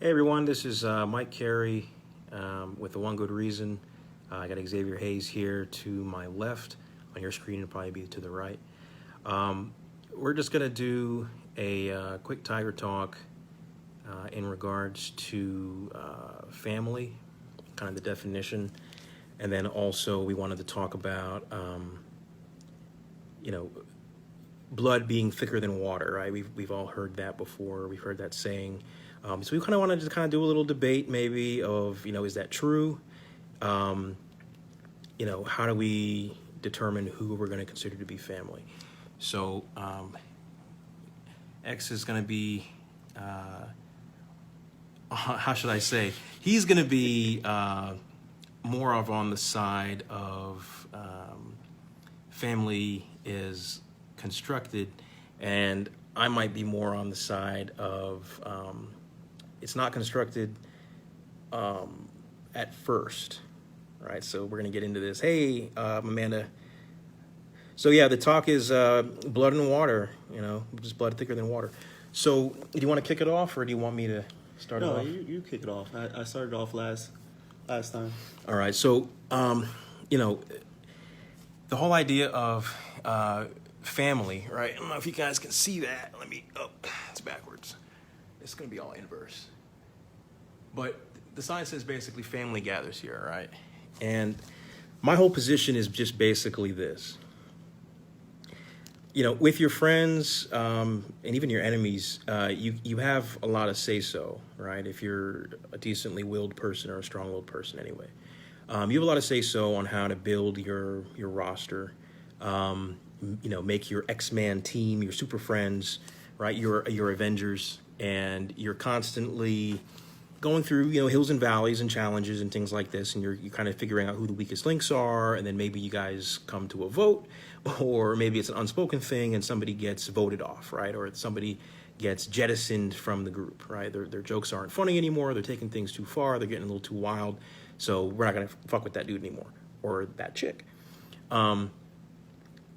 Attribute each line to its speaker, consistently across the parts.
Speaker 1: Hey everyone, this is Mike Carey with the One Good Reason. I got Xavier Hayes here to my left. On your screen, it'll probably be to the right. We're just going to do a quick Tiger talk in regards to family, kind of the definition. And then also we wanted to talk about, blood being thicker than water, right? We've all heard that before. We've heard that saying. So we kind of wanted to kind of do a little debate maybe of, is that true? How do we determine who we're going to consider to be family? So X is going to be, how should I say? He's going to be more of on the side of family is constructed, and I might be more on the side of it's not constructed at first, right? So we're going to get into this. Hey, Amanda. So yeah, the talk is blood and water, just blood thicker than water. So do you want to kick it off, or do you want me to start it off?
Speaker 2: No, you kick it off. I started off last time.
Speaker 1: All right. So, the whole idea of family, right? I don't know if you guys can see that. It's backwards. It's going to be all inverse. But the sign says basically family gathers here, right? And my whole position is just basically this. With your friends and even your enemies, you have a lot of say-so, right? If you're a decently willed person or a strong-willed person anyway. You have a lot of say-so on how to build your roster, make your X-Man team, your super friends, right? Your Avengers, and you're constantly going through, hills and valleys and challenges and things like this, and you're kind of figuring out who the weakest links are, and then maybe you guys come to a vote, or maybe it's an unspoken thing and somebody gets voted off, right? Or somebody gets jettisoned from the group, right? Their jokes aren't funny anymore, they're taking things too far, they're getting a little too wild, so we're not going to fuck with that dude anymore, or that chick.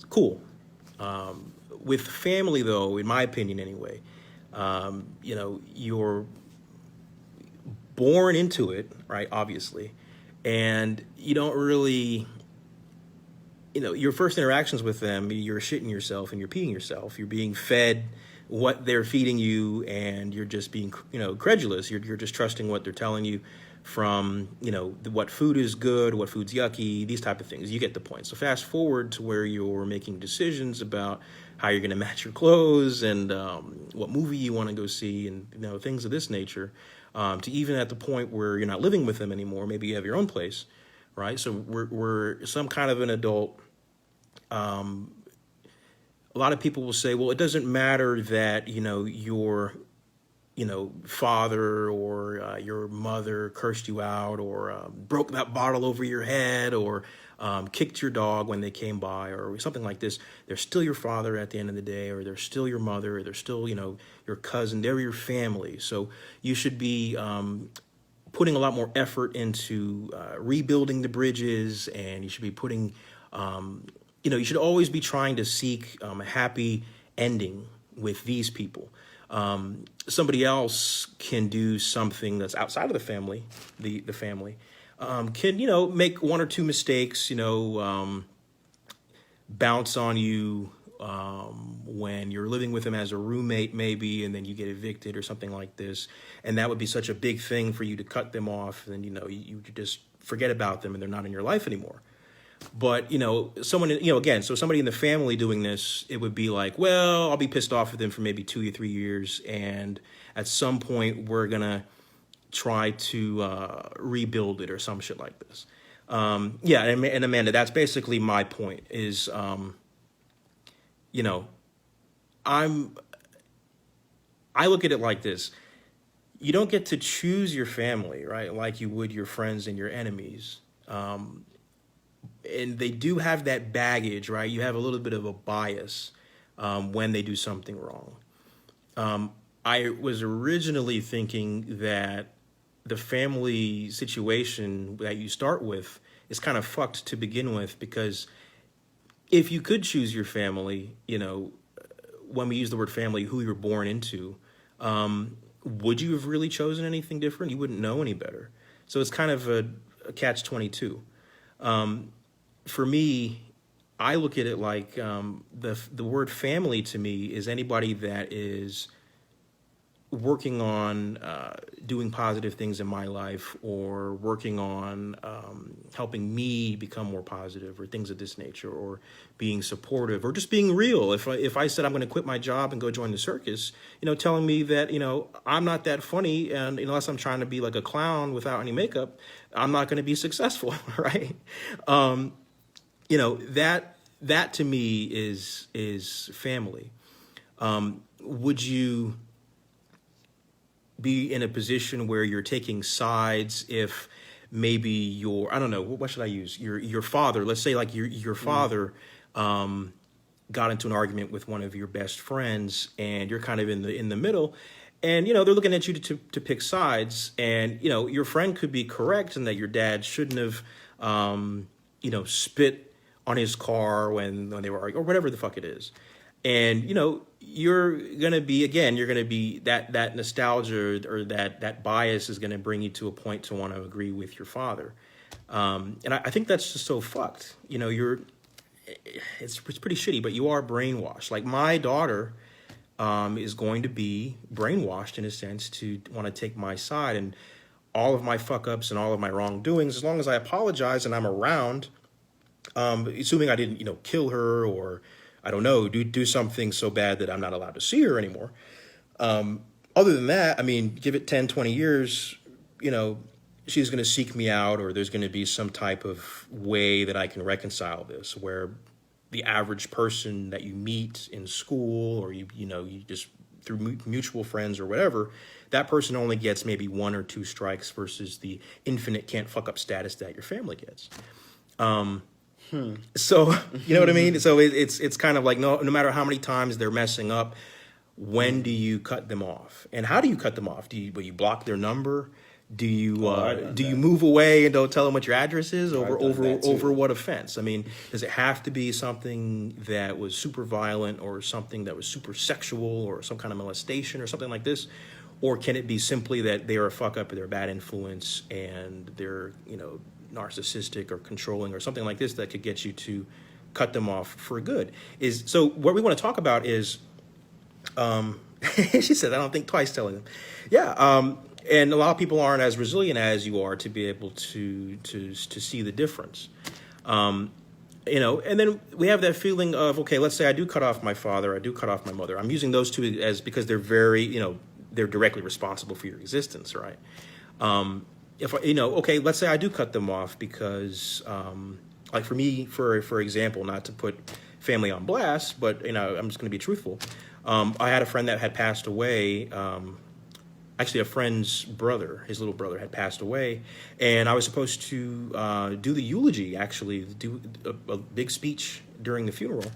Speaker 1: Cool. With family, though, in my opinion anyway, you're born into it, right, obviously, and you don't really, your first interactions with them, you're shitting yourself and you're peeing yourself. You're being fed what they're feeding you, and you're just being, credulous. You're just trusting what they're telling you from, what food is good, what food's yucky, these type of things. You get the point. So fast forward to where you're making decisions about how you're going to match your clothes and what movie you want to go see, and things of this nature, to even at the point where you're not living with them anymore. Maybe you have your own place, right? So we're some kind of an adult. A lot of people will say, well, it doesn't matter that, your, father or your mother cursed you out, or broke that bottle over your head, or kicked your dog when they came by, or something like this. They're still your father at the end of the day, or they're still your mother, or they're still, your cousin. They're your family. So you should be putting a lot more effort into rebuilding the bridges, and you should be putting, you should always be trying to seek a happy ending with these people. Somebody else can do something that's outside of the family, the family, can, make one or two mistakes, bounce on you when you're living with them as a roommate maybe, and then you get evicted or something like this. And that would be such a big thing for you to cut them off, and, you just forget about them and they're not in your life anymore. But, someone, again, so somebody in the family doing this, it would be like, well, I'll be pissed off with them for maybe 2 or 3 years, and at some point we're going to try to rebuild it or some shit like this. And Amanda, that's basically my point is, I look at it like this. You don't get to choose your family, right? Like you would your friends and your enemies. And they do have that baggage, right? You have a little bit of a bias when they do something wrong. I was originally thinking that the family situation that you start with is kind of fucked to begin with, because if you could choose your family, when we use the word family, who you're born into, would you have really chosen anything different? You wouldn't know any better. So it's kind of a catch-22. For me, I look at it like the word family to me is anybody that is working on doing positive things in my life, or working on helping me become more positive, or things of this nature, or being supportive, or just being real. If I said I'm going to quit my job and go join the circus, telling me that, I'm not that funny, and unless I'm trying to be like a clown without any makeup, I'm not going to be successful, right? That to me is family. Would you be in a position where you're taking sides if maybe I don't know, what should I use? Your father, let's say like your father got into an argument with one of your best friends, and you're kind of in the middle, and they're looking at you to pick sides, and your friend could be correct in that your dad shouldn't have spit on his car when they were arguing, or whatever the fuck it is. And you're gonna be that nostalgia, or that bias is gonna bring you to a point to want to agree with your father. And I think that's just so fucked. It's pretty shitty, but you are brainwashed. Like my daughter is going to be brainwashed in a sense to want to take my side, and all of my fuck ups and all of my wrongdoings, as long as I apologize and I'm around, assuming I didn't kill her, or I don't know, do something so bad that I'm not allowed to see her anymore. Other than that, I mean, give it 10, 20 years, she's going to seek me out, or there's going to be some type of way that I can reconcile this, where the average person that you meet in school, or you just through mutual friends or whatever, that person only gets maybe 1 or 2 strikes versus the infinite can't fuck up status that your family gets. So, you know what I mean? So it's kind of like, no matter how many times they're messing up, when do you cut them off? And how do you cut them off? Do you block their number? Do you move away and don't tell them what your address is? Over what offense? I mean, does it have to be something that was super violent, or something that was super sexual, or some kind of molestation or something like this? Or can it be simply that they're a fuck up, or they're a bad influence, and they're, narcissistic or controlling or something like this that could get you to cut them off for good? So what we want to talk about is, she said, I don't think twice telling them. Yeah. And a lot of people aren't as resilient as you are to be able to see the difference. And then we have that feeling of, okay, let's say I do cut off my father, I do cut off my mother. I'm using those two because they're very, they're directly responsible for your existence, right? If okay, let's say I do cut them off because, like for me, for example, not to put family on blast, but I'm just going to be truthful. I had a friend that had passed away. Actually, a friend's brother, his little brother, had passed away, and I was supposed to do the eulogy. Actually, do a big speech during the funeral,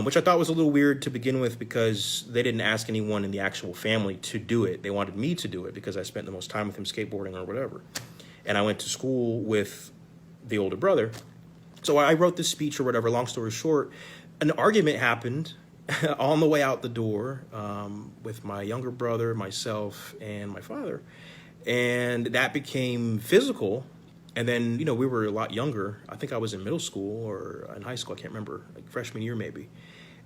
Speaker 1: which I thought was a little weird to begin with, because they didn't ask anyone in the actual family to do it. They wanted me to do it because I spent the most time with him skateboarding or whatever. And I went to school with the older brother. So I wrote this speech or whatever. Long story short, an argument happened on the way out the door with my younger brother, myself, and my father. And that became physical. And then, we were a lot younger. I think I was in middle school or in high school. I can't remember, like freshman year maybe.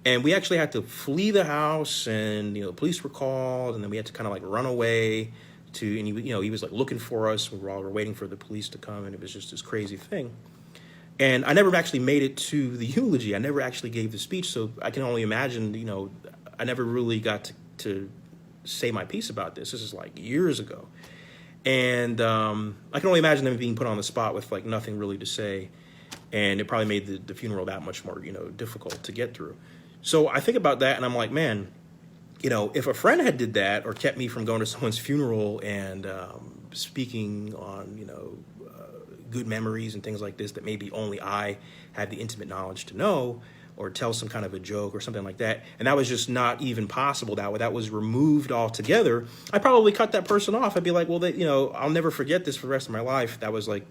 Speaker 1: And we actually had to flee the house, and, the police were called, and then we had to kind of like run away and he was like looking for us. We were waiting for the police to come, and it was just this crazy thing. And I never actually made it to the eulogy. I never actually gave the speech. So I can only imagine, I never really got to say my piece about this. This is like years ago. And I can only imagine them being put on the spot with like nothing really to say. And it probably made the funeral that much more, difficult to get through. So I think about that, and I'm like, man, if a friend had did that, or kept me from going to someone's funeral and speaking on, good memories and things like this that maybe only I had the intimate knowledge to know, or tell some kind of a joke or something like that, and that was just not even possible that was removed altogether, I probably cut that person off. I'd be like, well, I'll never forget this for the rest of my life. That was like,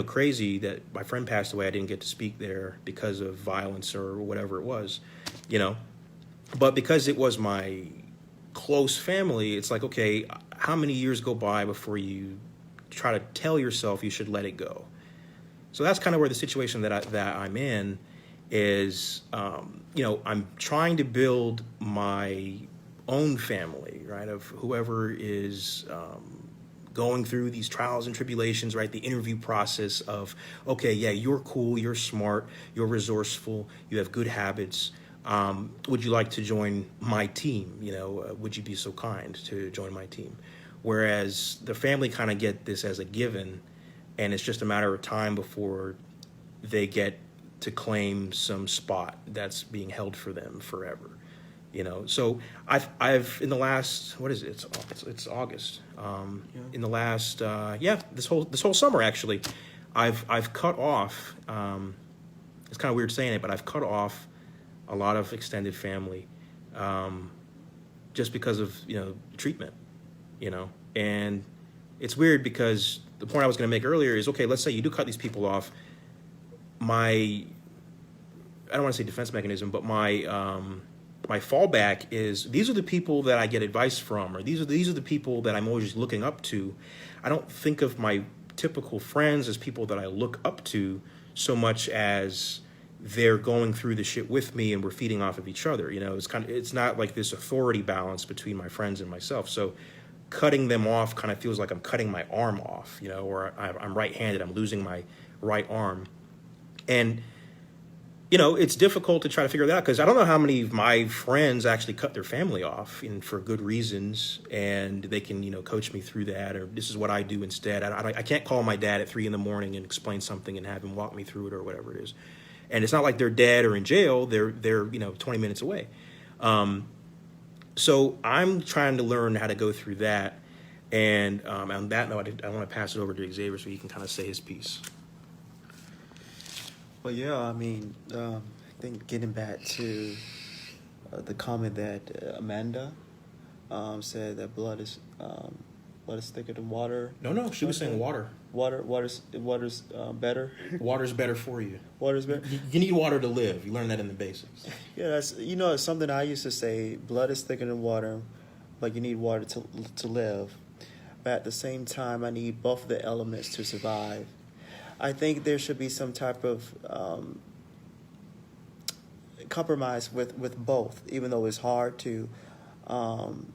Speaker 1: crazy that my friend passed away. I didn't get to speak there because of violence or whatever it was, but because it was my close family, it's like, okay, how many years go by before you try to tell yourself you should let it go? So that's kind of where the situation that I'm in is, I'm trying to build my own family, right, of whoever is going through these trials and tribulations, right, the interview process of, okay, yeah, you're cool, you're smart, you're resourceful, you have good habits. Would you like to join my team? Would you be so kind to join my team? Whereas the family kind of get this as a given, and it's just a matter of time before they get to claim some spot that's being held for them forever. So I've in the last, what is it? It's August. In the last this whole summer actually, I've cut off. It's kind of weird saying it, but I've cut off a lot of extended family, just because of treatment, and it's weird because the point I was going to make earlier is, okay, let's say you do cut these people off. I don't want to say defense mechanism, but my fallback is these are the people that I get advice from, or these are the people that I'm always looking up to. I don't think of my typical friends as people that I look up to so much as they're going through the shit with me and we're feeding off of each other. It's not like this authority balance between my friends and myself. So cutting them off kind of feels like I'm cutting my arm off, or I'm right-handed, I'm losing my right arm. And it's difficult to try to figure that out because I don't know how many of my friends actually cut their family off for good reasons, and they can, coach me through that, or this is what I do instead. I can't call my dad at 3 a.m. and explain something and have him walk me through it or whatever it is. And it's not like they're dead or in jail. They're 20 minutes away. So I'm trying to learn how to go through that. And on that note, I want to pass it over to Xavier so he can kind of say his piece.
Speaker 2: Well, yeah, I think getting back to the comment that Amanda said that blood is thicker than water.
Speaker 1: No, she was saying water.
Speaker 2: Water's better.
Speaker 1: Water's better for you.
Speaker 2: Water's better.
Speaker 1: You need water to live. You learn that in the basics.
Speaker 2: Yeah, that's it's something I used to say. Blood is thicker than water, but you need water to live. But at the same time, I need both of the elements to survive. I think there should be some type of compromise with both, even though it's hard to,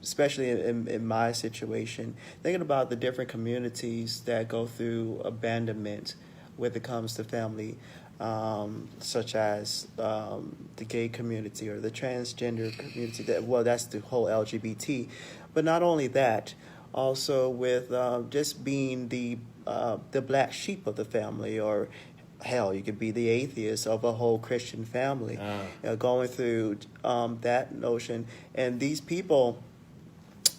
Speaker 2: especially in my situation. Thinking about the different communities that go through abandonment when it comes to family, such as the gay community or the transgender community. That's the whole LGBT. But not only that, also with just being the black sheep of the family, or hell, you could be the atheist of a whole Christian family, going through that notion. And these people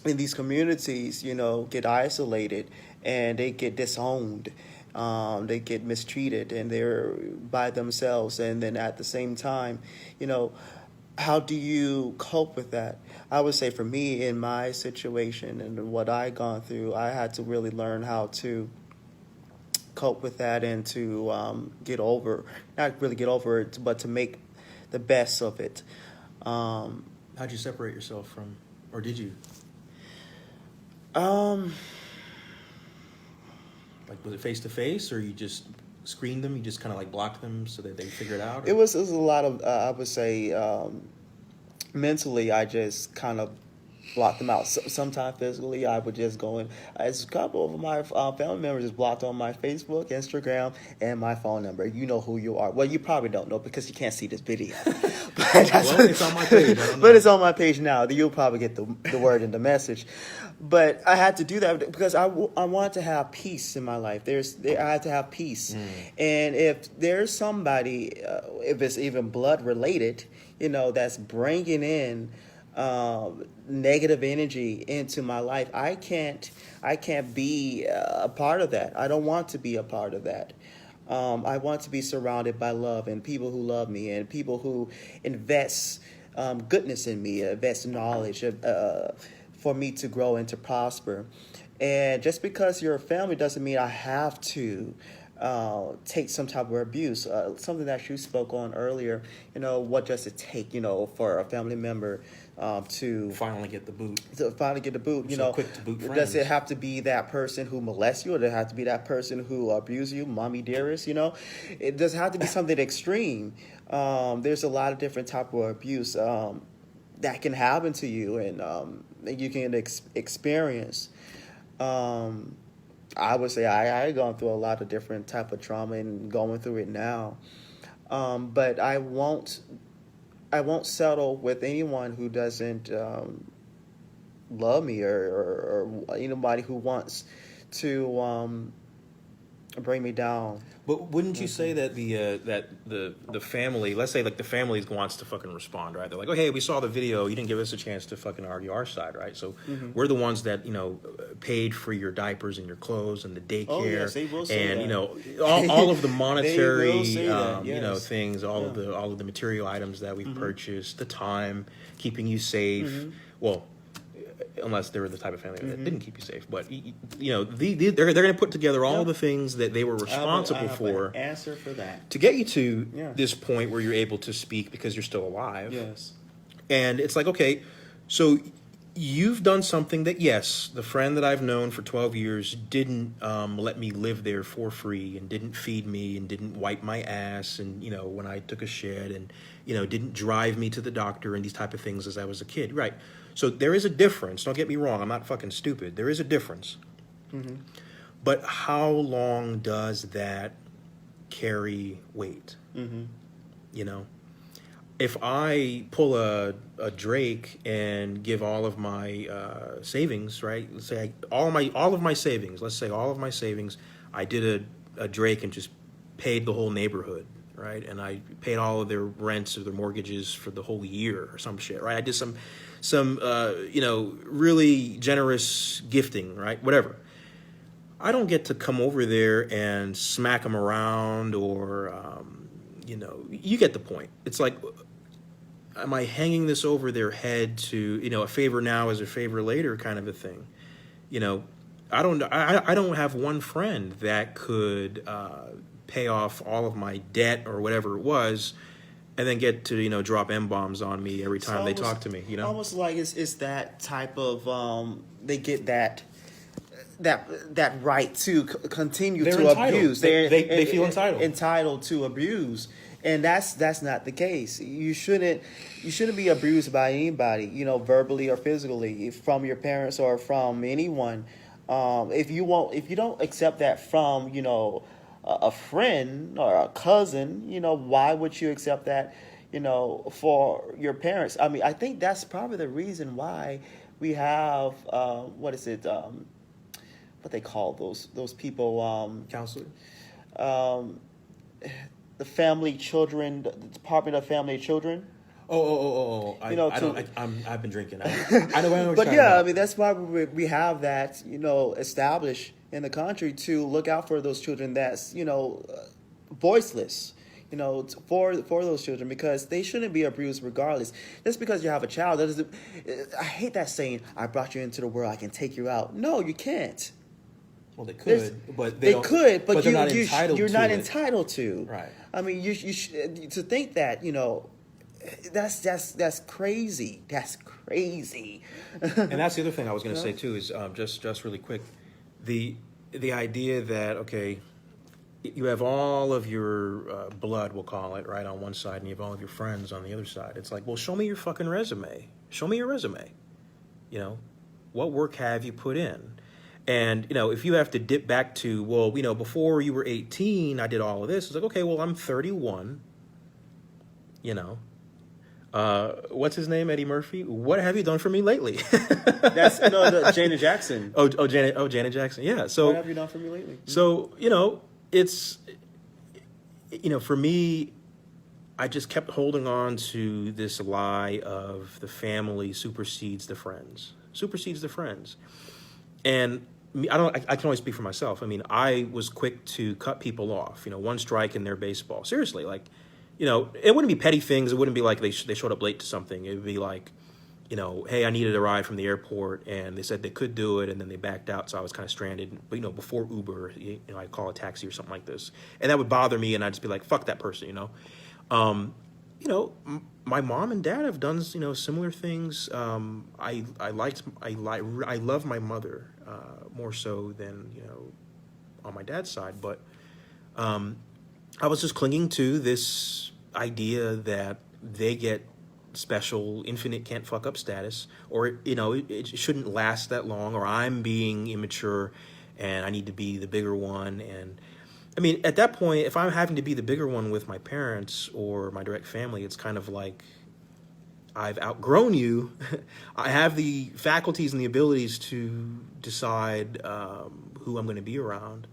Speaker 2: in these communities, get isolated and they get disowned. They get mistreated and they're by themselves. And then at the same time, how do you cope with that? I would say for me, in my situation and what I gone through, I had to really learn how to cope with that and to not really get over it, but to make the best of it.
Speaker 1: How'd you separate yourself from, or did you?
Speaker 2: Like,
Speaker 1: was it face to face, or you just screened them? You just kind of like blocked them so that they figure it out? Or?
Speaker 2: It was a lot of, I would say, mentally, I just kind of blocked them out. Sometimes physically, I would just go in. As a couple of my family members is blocked on my Facebook, Instagram, and my phone number. You know who you are. Well, you probably don't know because you can't see this video.
Speaker 1: Well, it's on my page. I don't know.
Speaker 2: But it's on my page now. You'll probably get the word in the message. But I had to do that because I wanted to have peace in my life. I had to have peace. And if there's somebody, if it's even blood related, that's bringing in negative energy into my life, I can't be a part of that. I don't want to be a part of that. I want to be surrounded by love and people who love me and people who invest goodness in me, invest knowledge for me to grow and to prosper. And just because you're a family doesn't mean I have to take some type of abuse. Something that you spoke on earlier. What does it take? For a family member to
Speaker 1: Finally get the boot.
Speaker 2: So
Speaker 1: quick to boot friends.
Speaker 2: Does it have to be that person who molests you, or does it have to be that person who abuses you, mommy dearest? It does have to be something extreme. There's a lot of different type of abuse that can happen to you, and you can experience. I would say I gone through a lot of different type of trauma and going through it now, but I won't settle with anyone who doesn't love me or anybody who wants to bring me down.
Speaker 1: But wouldn't you say that the family, let's say like the family wants to fucking respond, right? They're like, oh, hey, we saw the video. You didn't give us a chance to fucking argue our side, right? So we're the ones that, paid for your diapers and your clothes and the daycare.
Speaker 2: Oh, yes, they will say
Speaker 1: and,
Speaker 2: that.
Speaker 1: all of the monetary,
Speaker 2: They will say that, yes.
Speaker 1: things, all of the material items that we've purchased, the time, keeping you safe. Well, unless they were the type of family that didn't keep you safe. But, they're going to put together all the things that they were responsible for.
Speaker 2: An answer for that.
Speaker 1: To get you to this point where you're able to speak because you're still alive.
Speaker 2: Yes.
Speaker 1: And it's like, okay, so you've done something that, yes, the friend that I've known for 12 years didn't let me live there for free and didn't feed me and didn't wipe my ass and, when I took a shit and, didn't drive me to the doctor and these type of things as I was a kid. Right. So there is a difference. Don't get me wrong. I'm not fucking stupid. There is a difference. But how long does that carry weight? If I pull a Drake and give all of my savings, right? Let's say all of my savings. Let's say all of my savings. I did a Drake and just paid the whole neighborhood, right? And I paid all of their rents or their mortgages for the whole year or some shit, right? I did some really generous gifting, right? Whatever. I don't get to come over there and smack them around or, you get the point. It's like, am I hanging this over their head to, a favor now is a favor later kind of a thing? I don't have one friend that could pay off all of my debt or whatever it was and then get to, drop M-bombs on me every time they talk to me,
Speaker 2: Almost like it's that type of, they get that right to continue
Speaker 1: They're
Speaker 2: to
Speaker 1: entitled.
Speaker 2: abuse.
Speaker 1: They feel entitled.
Speaker 2: Entitled to abuse. And that's not the case. You shouldn't be abused by anybody, verbally or physically, from your parents or from anyone. If you don't accept that from, a friend or a cousin, why would you accept that, for your parents? I mean, I think that's probably the reason why we have what they call those people,
Speaker 1: Counselor?
Speaker 2: The family children, the Department of Family and Children.
Speaker 1: I've been drinking. I know.
Speaker 2: But yeah, I mean, that's why we have that, established in the country to look out for those children that's, voiceless, for those children, because they shouldn't be abused regardless. Just because you have a child, I hate that saying, I brought you into the world, I can take you out. No, you can't.
Speaker 1: Well, they could, but
Speaker 2: you're not entitled to.
Speaker 1: Right.
Speaker 2: I mean, you to think that, that's crazy. That's crazy.
Speaker 1: And that's the other thing I was going to say too is just really quick, the idea that you have all of your blood, we'll call it, right, on one side, and you have all of your friends on the other side. It's like, well, show me your fucking resume. Show me your resume. What work have you put in? And, if you have to dip back to, well, before you were 18, I did all of this. It's like, okay, well, I'm 31. What's his name? Eddie Murphy. What have you done for me lately?
Speaker 2: That's Janet Jackson.
Speaker 1: Janet Jackson. Yeah. So
Speaker 2: what have you done for me lately?
Speaker 1: So it's for me, I just kept holding on to this lie of the family supersedes the friends. And I can only speak for myself. I mean, I was quick to cut people off. One strike in their baseball. Seriously, like. It wouldn't be petty things. It wouldn't be like they showed up late to something. It would be like, you know, hey, I needed a ride from the airport, and they said they could do it, and then they backed out, so I was kind of stranded. But, you know, before Uber, you know, I'd call a taxi or something like this. And that would bother me, and I'd just be like, fuck that person, you know. You know, my mom and dad have done, you know, similar things. I love my mother more so than, you know, on my dad's side. But I was just clinging to this idea that they get special infinite can't fuck up status, or, you know, it shouldn't last that long, or I'm being immature and I need to be the bigger one. And I mean, at that point, if I'm having to be the bigger one with my parents or my direct family, it's kind of like, I've outgrown you. I have the faculties and the abilities to decide who I'm going to be around.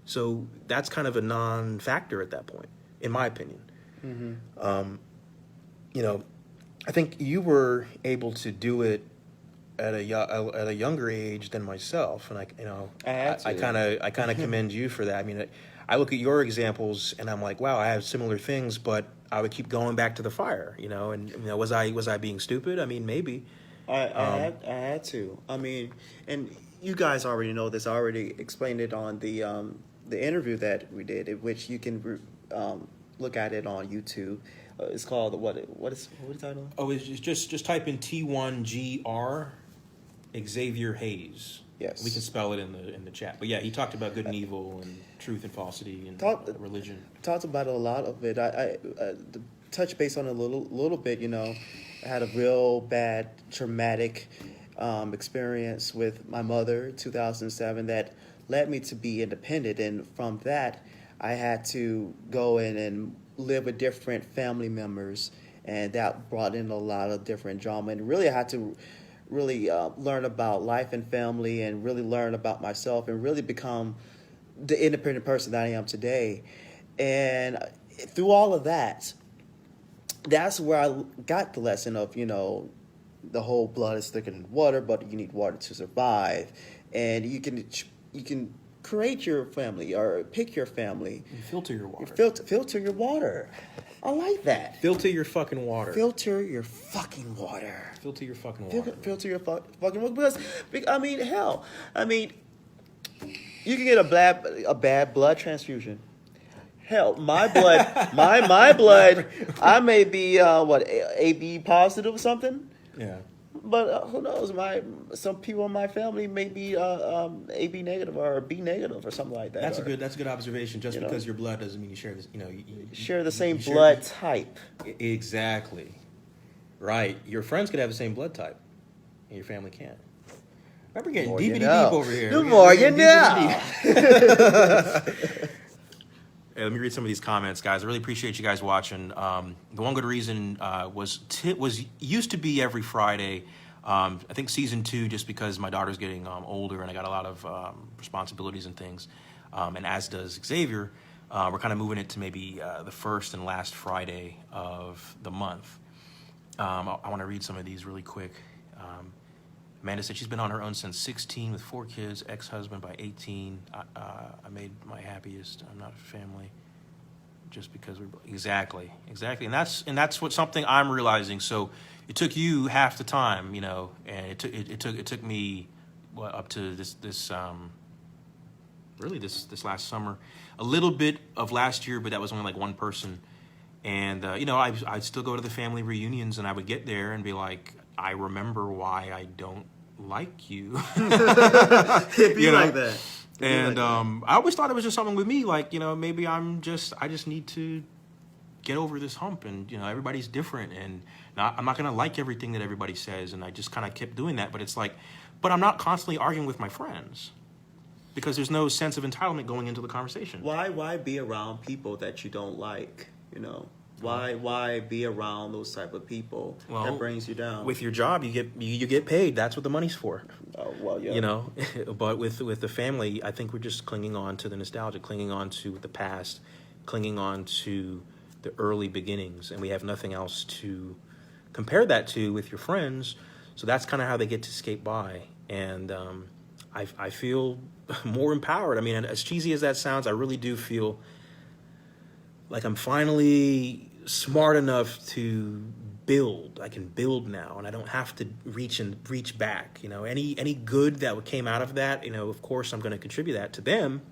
Speaker 1: So that's kind of a non-factor at that point, in my opinion. You know, I think you were able to do it at a younger age than myself, and I kind of commend you for that. I mean, I look at your examples and I'm like, wow, I have similar things, but I would keep going back to the fire, you know. And, you know, was I being stupid? I mean, maybe.
Speaker 2: I had to. I mean, and you guys already know this. I already explained it on the interview that we did, in which you can look at it on YouTube. It's called what is the title?
Speaker 1: Oh, it's just type in T1GR Xavier Hayes.
Speaker 2: Yes,
Speaker 1: we can spell it in the chat. But yeah, he talked about good and evil and truth and falsity and religion.
Speaker 2: Talked about a lot of it. I touched base on it a little bit. You know, I had a real bad traumatic experience with my mother, 2007, that led me to be independent, and from that, I had to go in and live with different family members, and that brought in a lot of different drama. And really, I had to learn about life and family, and really learn about myself, and really become the independent person that I am today. And through all of that, that's where I got the lesson of, you know, the whole blood is thicker than water, but you need water to survive. And you can create your family or pick your family.
Speaker 1: You filter your water.
Speaker 2: Filter your water. I like that.
Speaker 1: Filter your fucking water.
Speaker 2: Filter your fucking water.
Speaker 1: Filter your fucking water.
Speaker 2: Filter your fucking water. Because, I mean, hell, I mean, you can get a bad blood transfusion. Hell, my blood, my blood, I may be AB positive or something.
Speaker 1: Yeah.
Speaker 2: But who knows? Some people in my family may be AB negative or B negative or something like that.
Speaker 1: That's a good observation. Just because your blood doesn't mean you share this. You know, you
Speaker 2: share the same blood type.
Speaker 1: Exactly. Right. Your friends could have the same blood type, and your family can't. We're getting deep over here.
Speaker 2: The more you know.
Speaker 1: Hey, let me read some of these comments, guys. I really appreciate you guys watching. The one good reason was used to be every Friday. I think season 2, just because my daughter's getting older and I got a lot of responsibilities and things, and as does Xavier, we're kind of moving it to maybe the first and last Friday of the month. I want to read some of these really quick. Amanda said she's been on her own since 16 with 4 kids, ex-husband by 18. I made my happiest. I'm not family, just because we're exactly, and that's what something I'm realizing. So it took you half the time, you know, and it took me up to this last summer, a little bit of last year, but that was only like one person. And you know, I'd still go to the family reunions, and I would get there and be like, I remember why I don't like you.
Speaker 2: It'd be
Speaker 1: you know?
Speaker 2: like that.
Speaker 1: And I always thought it was just something with me, like, you know, maybe I just need to get over this hump, and, you know, everybody's different, and I'm not going to like everything that everybody says, and I just kind of kept doing that. But it's like, but I'm not constantly arguing with my friends, because there's no sense of entitlement going into the conversation.
Speaker 2: Why be around people that you don't like, you know? Why be around those type of people? Well, that brings you down.
Speaker 1: With your job, you get paid. That's what the money's for.
Speaker 2: Oh, well, yeah.
Speaker 1: You know, but with the family, I think we're just clinging on to the nostalgia, clinging on to the past, clinging on to the early beginnings, and we have nothing else to compare that to with your friends. So that's kind of how they get to skate by, and I feel more empowered. I mean, as cheesy as that sounds, I really do feel like I'm finally smart enough to build. I can build now, and I don't have to reach back. You know, any good that came out of that, you know, of course, I'm going to contribute that to them.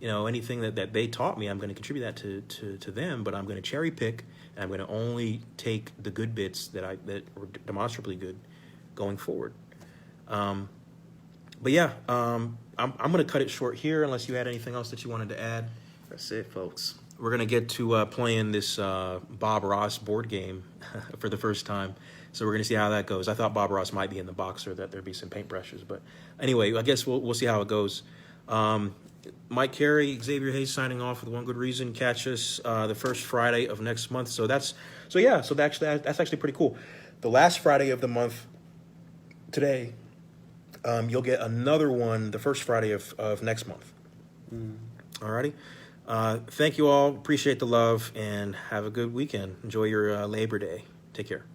Speaker 1: You know, anything that they taught me, I'm going to contribute that to them, but I'm going to cherry pick, and I'm going to only take the good bits that were demonstrably good going forward. But yeah, I'm going to cut it short here unless you had anything else that you wanted to add.
Speaker 2: That's it, folks.
Speaker 1: We're going to get to playing this Bob Ross board game for the first time. So we're going to see how that goes. I thought Bob Ross might be in the box or that there'd be some paintbrushes. But anyway, I guess we'll see how it goes. Mike Carey, Xavier Hayes signing off with One Good Reason. Catch us the first Friday of next month. So that's actually pretty cool. The last Friday of the month today, you'll get another one the first Friday of next month. Alrighty. Thank you all. Appreciate the love and have a good weekend. Enjoy your Labor Day. Take care.